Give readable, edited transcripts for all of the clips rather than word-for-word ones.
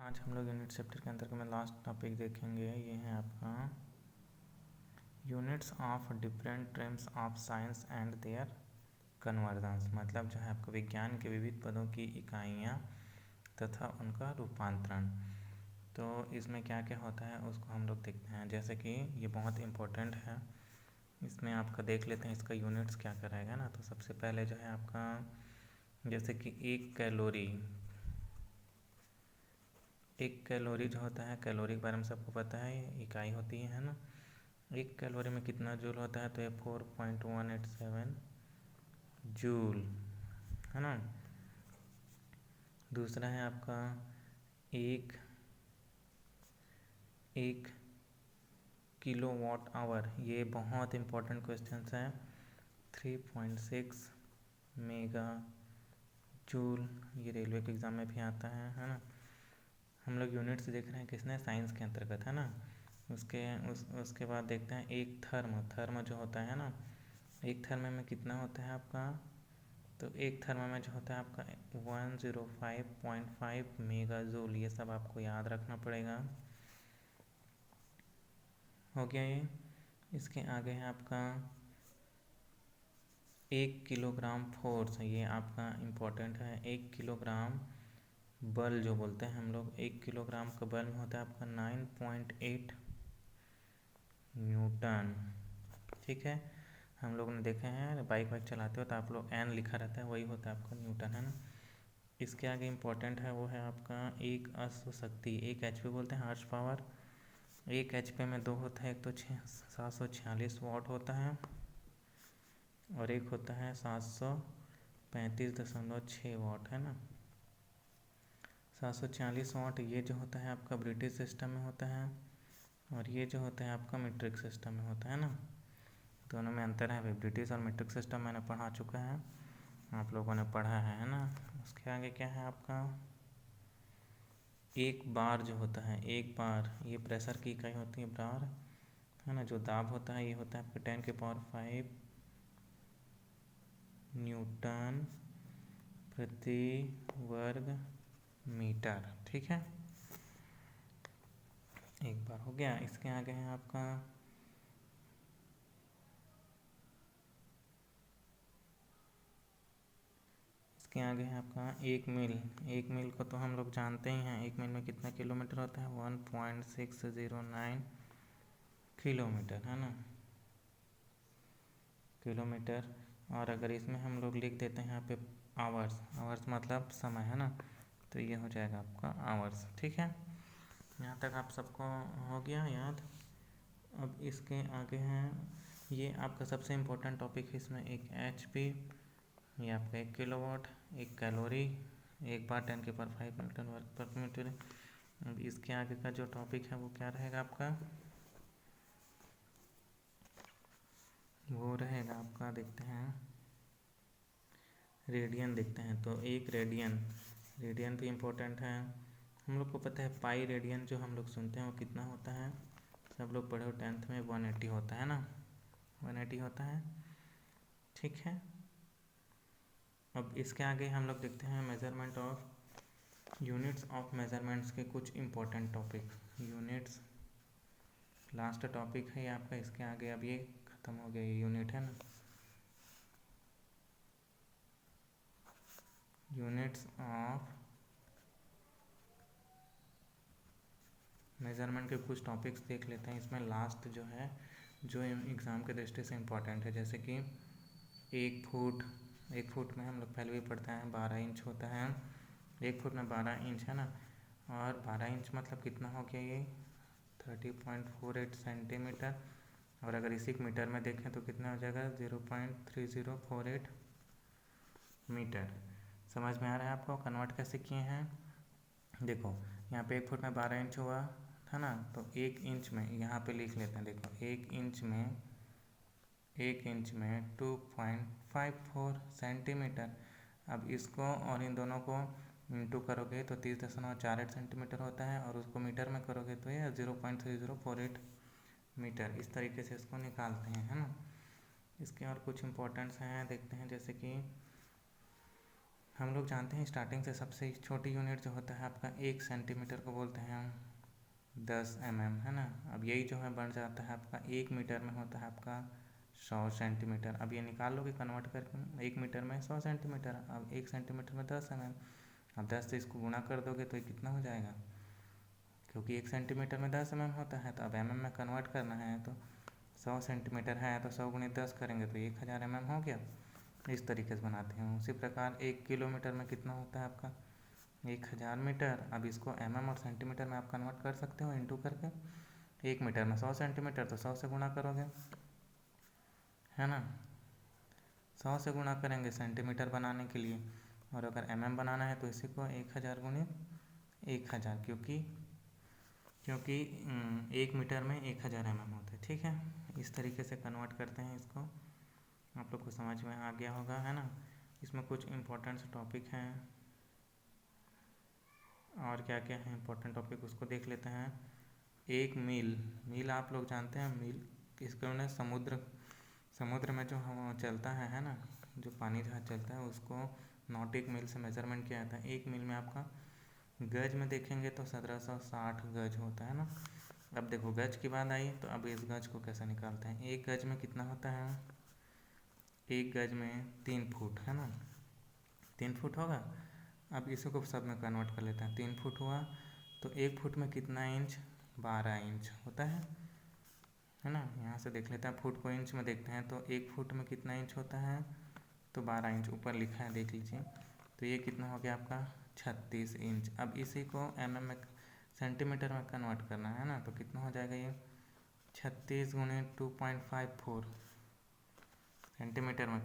आज हम लोग यूनिट चैप्टर के अंदर में लास्ट टॉपिक देखेंगे। ये है आपका units of different terms of science and their conversions, मतलब जो है आपका विज्ञान के विविध पदों की इकाइयाँ तथा उनका रूपांतरण। तो इसमें क्या क्या होता है उसको हम लोग देखते हैं। जैसे कि ये बहुत इम्पोर्टेंट है, इसमें आपका देख लेते हैं इसका यूनिट्स क्या कराएगा ना। तो सबसे पहले जो है आपका जैसे कि एक कैलोरी जो होता है, कैलोरी के बारे में सबको पता है, इकाई होती है ना। एक कैलोरी में कितना जूल होता है, तो ये 4.187 जूल है ना। दूसरा है आपका एक किलो वाट आवर, ये बहुत इम्पोर्टेंट क्वेश्चन है। 3.6 मेगा जूल, ये रेलवे के एग्ज़ाम में भी आता है ना। हम लोग यूनिट्स देख रहे हैं किसने, साइंस के अंतर्गत है ना। उसके बाद देखते हैं एक थर्म जो होता है ना, एक थर्म में कितना होता है आपका, तो एक थर्म में जो होता है आपका 105.5 मेगा जूल। ये सब आपको याद रखना पड़ेगा। हो गया ये। इसके आगे है आपका 1 किलोग्राम फोर्स, ये आपका इम्पोर्टेंट है। 1 किलोग्राम बल जो बोलते हैं हम लोग, 1 किलोग्राम का बल में होता है आपका 9.8 न्यूटन। ठीक है, हम लोग ने देखे हैं बाइक चलाते हो तो आप लोग एन लिखा रहता है, वही होता है आपका न्यूटन है ना। इसके आगे इम्पोर्टेंट है वो है आपका एक अश्व शक्ति, एक एचपी बोलते हैं, हॉर्स पावर। एक एचपी में दो होता है, एक तो 746 वाट होता है और एक होता है 735.6 वाट है ना। 746 वाट ये जो होता है आपका ब्रिटिश सिस्टम में होता है और ये जो होता है आपका मीट्रिक सिस्टम में होता है ना। दोनों में अंतर है। ब्रिटिश और मीट्रिक सिस्टम मैंने पढ़ा चुका है, आप लोगों ने पढ़ा है ना। उसके आगे क्या है आपका एक बार जो होता है, एक बार ये प्रेशर की इकाई होती है, बार है ना। जो दाब होता है ये होता है आपका 10⁵ न्यूटन प्रति वर्ग मीटर। ठीक है, एक बार हो गया। इसके आगे है आपका एक मील। एक मील को तो हम लोग जानते ही हैं, एक मील में कितना किलोमीटर होता है, 1.609 किलोमीटर है ना, किलोमीटर। और अगर इसमें हम लोग लिख देते हैं यहाँ पे आवर्स मतलब समय है ना, तो ये हो जाएगा आपका आवर्स। ठीक है, यहाँ तक आप सबको हो गया याद। अब इसके आगे हैं, ये आपका सबसे इम्पोर्टेंट टॉपिक है इसमें, एक एचपी, ये आपका 1 किलोवाट, एक कैलोरी, एक बार 10⁵ न्यूटन वर्ग पर मीटर। अब इसके आगे का जो टॉपिक है वो क्या रहेगा आपका, वो रहेगा आपका, देखते हैं रेडियन देखते हैं। तो एक रेडियन भी इम्पोर्टेंट है। हम लोग को पता है पाई रेडियन जो हम लोग सुनते हैं वो कितना होता है, सब लोग पढ़े हो 10th में, 180 होता है ना, 180 होता है। ठीक है, अब इसके आगे हम लोग देखते हैं measurement of units of measurements के कुछ important topic. Units last topic है आपका, इसके आगे अब ये ख़त्म हो गया, ये यूनिट है ना। यूनिट्स ऑफ मेजरमेंट के कुछ टॉपिक्स देख लेते हैं। इसमें लास्ट जो है जो एग्ज़ाम के दृष्टि से इम्पोर्टेंट है, जैसे कि एक फुट में हम लोग पहले भी पढ़ते हैं 12 इंच होता है। एक फुट में 12 इंच है ना, और 12 इंच मतलब कितना हो गया, ये 30.48 सेंटीमीटर। और अगर इसी मीटर में देखें तो कितना हो जाएगा, 0.3048 मीटर। समझ में आ रहा है आपको कन्वर्ट कैसे किए हैं। देखो यहाँ पे एक फुट में 12 इंच हुआ था ना, तो एक इंच में यहाँ पे लिख लेते हैं। देखो एक इंच में 2.54 सेंटीमीटर। अब इसको और इन दोनों को इंटू करोगे तो 30.48 सेंटीमीटर होता है, और उसको मीटर में करोगे तो ये 0.3048 मीटर। इस तरीके से इसको निकालते हैं है ना। इसके और कुछ इम्पोर्टेंट्स हैं देखते हैं, जैसे कि हम लोग जानते हैं स्टार्टिंग से सबसे छोटी यूनिट जो होता है आपका 1 सेंटीमीटर को बोलते हैं हम 10 mm, है ना। अब यही जो है बढ़ जाता है आपका 1 मीटर में होता है आपका 100 सेंटीमीटर। अब ये निकाल लोगे कन्वर्ट करके 1 मीटर में 100 सेंटीमीटर, अब 1 सेंटीमीटर में 10 mm। अब 10 से इसको गुणा कर दोगे तो ये कितना हो जाएगा, क्योंकि 1 सेंटीमीटर में 10 mm होता है, तो अब में कन्वर्ट करना है तो 100 सेंटीमीटर है तो 100 × 10 करेंगे तो 1000 mm हो गया। इस तरीके से बनाते हैं। उसी प्रकार 1 किलोमीटर में कितना होता है आपका 1000 मीटर। अब इसको और सेंटीमीटर में आप कन्वर्ट कर सकते हो इंटू करके। 1 मीटर में 100 सेंटीमीटर तो 100 से गुणा करोगे, है ना। 100 से गुणा करेंगे सेंटीमीटर बनाने के लिए, और अगर बनाना है तो इसी को 1000 × 1000, क्योंकि 1 मीटर में 1000 होते हैं, ठीक है। इस तरीके से कन्वर्ट करते हैं इसको। आप लोग को समझ में आ गया होगा, है ना। इसमें कुछ इम्पोर्टेंट टॉपिक हैं, और क्या क्या है इम्पोर्टेंट टॉपिक उसको देख लेते हैं। एक मील आप लोग जानते हैं, मील किसके उन्हें समुद्र में जो हम चलता है ना, जो पानी जहाज चलता है उसको नॉटिक मील से मेजरमेंट किया जाता है। 1 मील में आपका गज में देखेंगे तो 1760 गज होता है ना। अब देखो गज की बात आई तो अब इस गज को कैसे निकालते हैं। 1 गज में कितना होता है, 1 गज में 3 फुट, है ना। 3 फुट होगा। अब इसी को सब में कन्वर्ट कर लेते हैं। 3 फुट हुआ तो 1 फुट में कितना इंच, 12 इंच होता है ना। यहाँ से देख लेते हैं, फुट को इंच में देखते हैं तो 1 फुट में कितना इंच होता है, तो 12 इंच ऊपर लिखा है देख लीजिए। तो ये कितना हो गया आपका 36 इंच। अब इसी को में सेंटीमीटर में कन्वर्ट करना है ना, तो कितना हो जाएगा ये 36 × 2.54 सेंटीमीटर में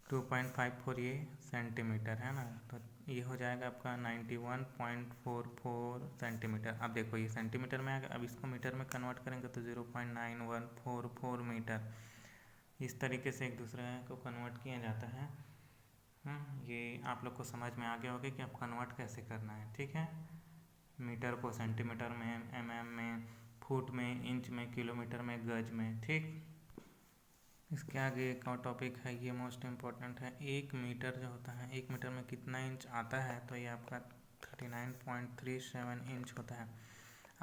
2.54 ये सेंटीमीटर, है ना। तो ये हो जाएगा आपका 91.44 सेंटीमीटर। अब देखो ये सेंटीमीटर में आ गया, अब इसको मीटर में कन्वर्ट करेंगे तो 0.9144 मीटर। इस तरीके से एक दूसरे को कन्वर्ट किया जाता है। ये आप लोग को समझ में आ गया होगा कि आप कन्वर्ट कैसे करना है, ठीक है। मीटर को सेंटीमीटर में, में, फुट में, इंच में, किलोमीटर में, गज में, ठीक। इसके आगे एक और टॉपिक है, ये मोस्ट इम्पॉर्टेंट है। 1 मीटर जो होता है, 1 मीटर में कितना इंच आता है, तो ये आपका 39.37 इंच होता है।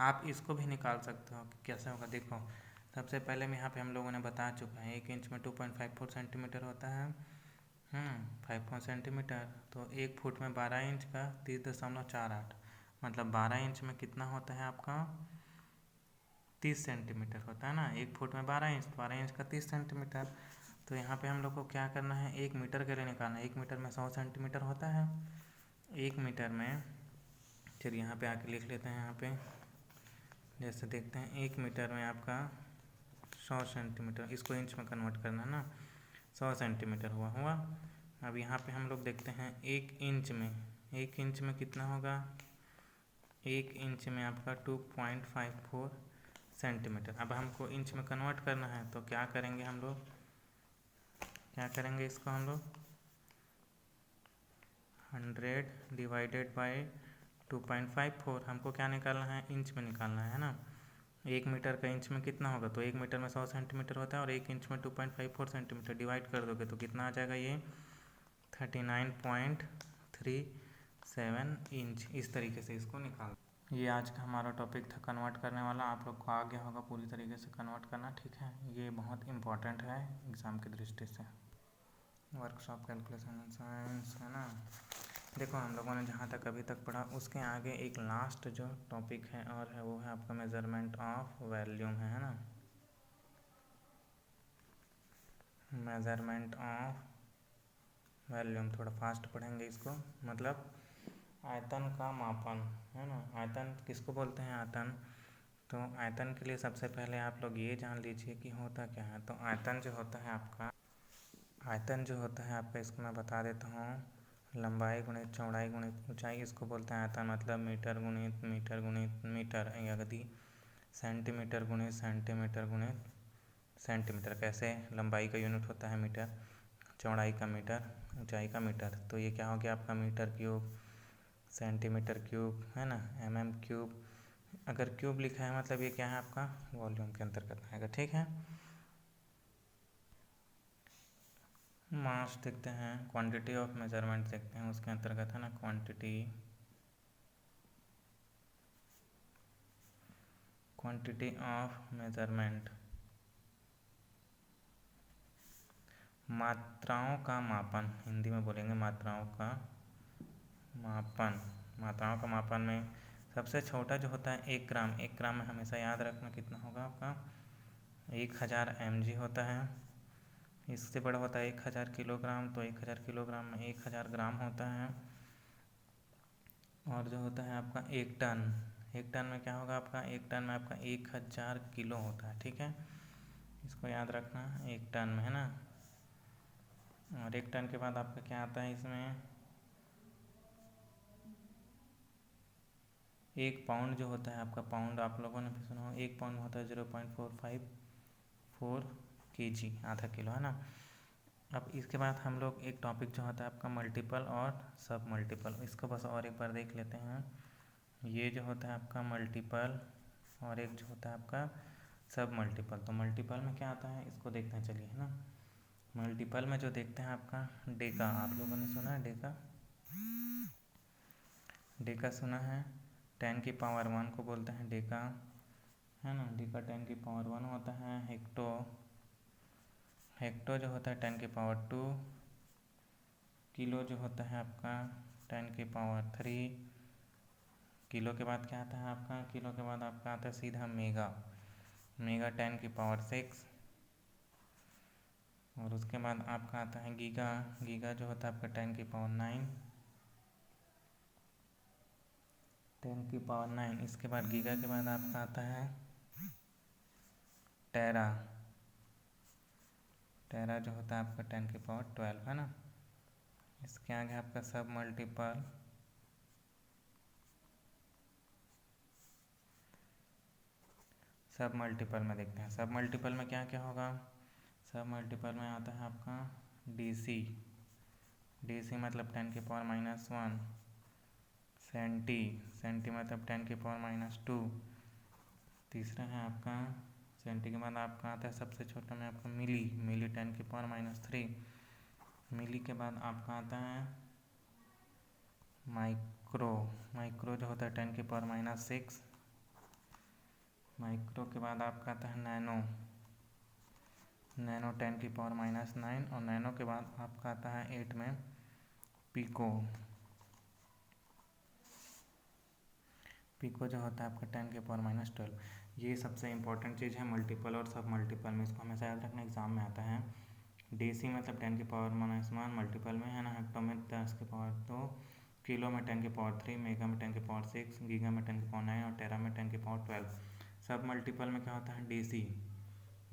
आप इसको भी निकाल सकते हो कि कैसे होगा। देखो सबसे पहले में यहाँ पे हम लोगों ने बता चुका है 1 इंच में 2.54 सेंटीमीटर होता है, 5 सेंटीमीटर। तो 1 फुट में 12 इंच का 30.48, मतलब 12 इंच में कितना होता है आपका 30 सेंटीमीटर होता है ना। 1 फुट में 12 इंच, 12 इंच का 30 सेंटीमीटर। तो यहाँ पे हम लोग को क्या करना है, 1 मीटर के लिए निकालना है। 1 मीटर में 100 सेंटीमीटर होता है। 1 मीटर में, चलिए यहाँ पे आके लिख लेते हैं। यहाँ पे जैसे देखते हैं 1 मीटर में आपका 100 सेंटीमीटर, इसको इंच में कन्वर्ट करना है ना। 100 सेंटीमीटर हुआ। अब यहाँ पे हम लोग देखते हैं 1 इंच में, 1 इंच में कितना होगा, 1 इंच में आपका 2.54 सेंटीमीटर। अब हमको इंच में कन्वर्ट करना है तो क्या करेंगे हम लोग, इसको हम लोग 100 डिवाइडेड बाय 2.54, हमको क्या निकालना है, इंच में निकालना है ना। 1 मीटर का इंच में कितना होगा, तो 1 मीटर में 100 सेंटीमीटर होता है, और 1 इंच में 2.54 सेंटीमीटर डिवाइड कर दोगे तो कितना आ जाएगा, ये 39.37 इंच। इस तरीके से इसको निकाल। ये आज का हमारा टॉपिक था कन्वर्ट करने वाला। आप लोग को आ गया होगा पूरी तरीके से कन्वर्ट करना, ठीक है। ये बहुत इम्पॉर्टेंट है एग्ज़ाम की दृष्टि से। वर्कशॉप कैलकुलेशन साइंस, है ना। देखो हम लोगों ने जहाँ तक अभी तक पढ़ा, उसके आगे एक लास्ट जो टॉपिक है और है वो है आपका मेजरमेंट ऑफ वॉल्यूम, है ना। मेजरमेंट ऑफ वॉल्यूम, थोड़ा फास्ट पढ़ेंगे इसको, मतलब आयतन का मापन, है ना। आयतन किसको बोलते हैं, आयतन। तो आयतन के लिए सबसे पहले आप लोग ये जान लीजिए कि होता क्या है। तो आयतन जो होता है आपका, इसको मैं बता देता हूँ, लंबाई गुणित चौड़ाई गुणित ऊंचाई, इसको बोलते हैं आयतन। मतलब मीटर गुणित मीटर गुणित मीटर, या यदि सेंटीमीटर गुणित सेंटीमीटर गुणित सेंटीमीटर। कैसे, लंबाई का यूनिट होता है मीटर, चौड़ाई का मीटर, ऊंचाई का मीटर। तो ये क्या हो गया आपका मीटर क्यूब, सेंटीमीटर क्यूब, है ना, क्यूब। अगर क्यूब लिखा है मतलब ये क्या है आपका वॉल्यूम के अंतर्गत आएगा, ठीक है। मास देखते हैं, क्वांटिटी ऑफ मेजरमेंट देखते हैं, उसके अंतर्गत है ना क्वांटिटी ऑफ मेजरमेंट, मात्राओं का मापन, हिंदी में बोलेंगे मात्राओं का मापन। मात्राओं का मापन में सबसे छोटा जो होता है 1 ग्राम, 1 ग्राम में हमेशा याद रखना कितना होगा आपका 1000 mg होता है। इससे बड़ा होता है 1000 किलोग्राम, तो 1000 किलोग्राम में 1000 ग्राम होता है। और जो होता है आपका 1 टन, 1 टन में क्या होगा आपका 1 टन में आपका 1000 किलो होता है, ठीक है, इसको याद रखना 1 टन में, है ना। और 1 टन के बाद आपका क्या आता है इसमें 1 पाउंड जो होता है आपका, पाउंड आप लोगों ने भी सुना हो, 1 पाउंड होता है 0.454 kg, आधा किलो, है ना। अब इसके बाद हम लोग एक टॉपिक जो होता है आपका मल्टीपल और सब मल्टीपल, इसको बस और एक बार देख लेते हैं। ये जो होता है आपका मल्टीपल और एक जो होता है आपका सब मल्टीपल। तो मल्टीपल में क्या आता है इसको देखते हैं, चलिए, है ना। मल्टीपल में जो देखते हैं आपका डेका, आप लोगों ने सुना है डेका, डेका सुना है, 10 की पावर 1 को बोलते हैं डेका, है ना। डेका 10 की पावर 1 होता है। हेक्टो, हेक्टो जो होता है 10 की पावर 2। किलो जो होता है आपका 10 की पावर 3। किलो के बाद क्या आता है आपका, किलो के बाद आपका आता है सीधा मेगा, मेगा 10 की पावर 6। और उसके बाद आपका आता है गीगा, गीगा जो होता है आपका 10 की पावर 9, 10 की पावर 9। इसके बाद गीगा के बाद आपका आता है टेरा, टेरा जो होता है आपका 10 की पावर 12, है ना। इसके आगे आपका सब मल्टीपल, सब मल्टीपल में देखते हैं। सब मल्टीपल में क्या क्या होगा, सब मल्टीपल में आता है आपका डीसी, डीसी मतलब 10 की पावर -1। सेंटी, सेंटी मतलब 10 की पावर -2। तीसरा है आपका सेंटी के बाद आपका आता है सबसे छोटा में आपका मिली, मिली 10 की पावर -3। मिली के बाद आपका आता है माइक्रो, माइक्रो जो होता है 10 की पावर -6। माइक्रो के बाद आपका आता है नैनो, नैनो 10 की पावर -9। और नैनो के बाद आपका आता है 8 में पिको, पिको जो होता है आपका 10 की पावर -12। ये सबसे इम्पोर्टेंट चीज़ है मल्टीपल और सब मल्टीपल में, इसको हमेशा याद रखना, एग्जाम में आता है। डीसी मतलब 10 की पावर -1 मल्टीपल में, है ना। हेक्टो में 10 की पावर 2। किलो में 10 की पावर 3। मेगा में 10 की पावर 6। गीगा में 10 की पावर 9 और टेरा में 10 की पावर 12। सब मल्टीपल में क्या होता है डीसी,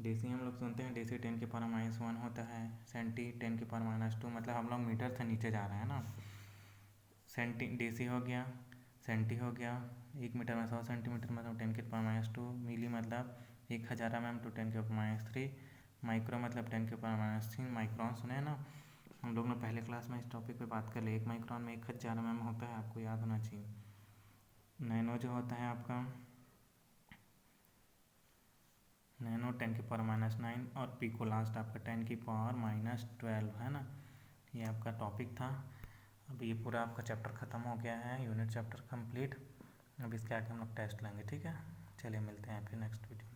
डीसी हम लोग सुनते हैं डीसी 10 की पावर -1 होता है। सेंटी 10 की पावर -2, मतलब हम लोग मीटर से नीचे जा रहे हैं ना। सेंटी डीसी हो गया, सेंटी हो गया, 1 मीटर में 100 सेंटीमीटर मतलब 10 की पावर -2। मिली मतलब 1000 mm तो 10 की पावर -3। माइक्रो मतलब 10 की पावर -3। माइक्रॉन सुने हैं ना, हम लोग ने पहले क्लास में इस टॉपिक पे बात कर ली। 1 माइक्रॉन में 1000 mm होता है, आपको याद होना चाहिए। नैनो जो होता है आपका नैनो 10 की पावर -9 और पिको लास्ट आपका 10 की पावर -12, है ना। ये आपका टॉपिक था। अब ये पूरा आपका चैप्टर ख़त्म हो गया है, यूनिट चैप्टर कंप्लीट। अब इसके आगे हम लोग टेस्ट लेंगे, ठीक है। चलिए मिलते हैं फिर नेक्स्ट वीडियो।